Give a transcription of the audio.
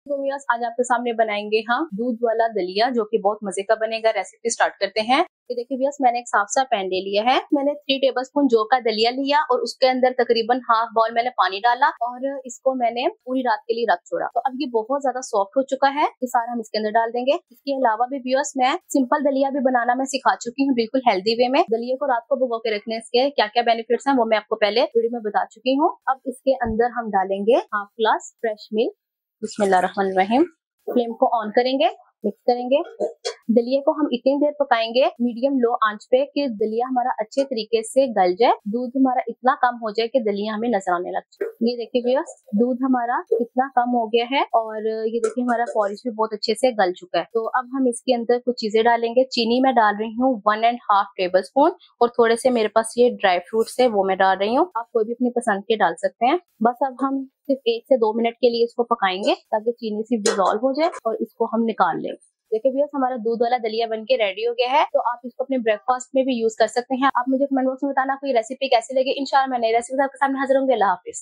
तो व्यूअर्स आज आपके सामने बनाएंगे हम दूध वाला दलिया, जो कि बहुत मजे का बनेगा। रेसिपी स्टार्ट करते हैं। ये देखिए व्यूअर्स, मैंने एक साफ सा पैन ले लिया है। मैंने 3 टेबलस्पून जौ का दलिया लिया और उसके अंदर तकरीबन हाफ बाउल मैंने पानी डाला और इसको मैंने पूरी रात के लिए रख छोड़ा। तो अब ये बहुत ज्यादा सॉफ्ट हो चुका है। ये सारा हम इसके अंदर डाल देंगे। इसके अलावा भी व्यूअर्स मैं सिंपल दलिया भी बनाना मैं सिखा चुकी हूँ, बिल्कुल हेल्दी वे में। दलिया को रात को भिगो के रखने के क्या क्या बेनिफिट्स हैं वो मैं आपको पहले वीडियो में बता चुकी हूँ। अब इसके अंदर हम डालेंगे हाफ ग्लास फ्रेश मिल्क। बिस्मिल्लाहिर्रहमानिर्रहीम। फ्लेम को ऑन करेंगे, मिक्स करेंगे। दलिया को हम इतनी देर पकाएंगे मीडियम लो आंच पे कि दलिया हमारा अच्छे तरीके से गल जाए। दूध हमारा इतना कम हो जाए कि दलिया हमें नजर आने लग जाए। ये देखिए व्यूअर्स, दूध हमारा कितना कम हो गया है और ये देखिए हमारा पॉरिश भी बहुत अच्छे से गल चुका है। तो अब हम इसके अंदर कुछ चीजें डालेंगे। चीनी मैं डाल रही हूँ 1.5 टेबलस्पून और थोड़े से मेरे पास ये ड्राई फ्रूट्स है वो मैं डाल रही हूँ। आप कोई भी अपनी पसंद के डाल सकते हैं। बस अब हम सिर्फ 1 से 2 मिनट के लिए इसको पकाएंगे ताकि चीनी सी डिजोल्व हो जाए और इसको हम निकाल लें। देखिए भैया हमारा दूध वाला दलिया बनके रेडी हो गया है। तो आप इसको अपने ब्रेकफास्ट में भी यूज कर सकते हैं। आप मुझे कमेंट बॉक्स में बताना कोई रेसिपी कैसी लगी। इंशाल्लाह मैं नई रेसिपी आपके सामने हाजिर होंगे। अल्लाह हाफिज।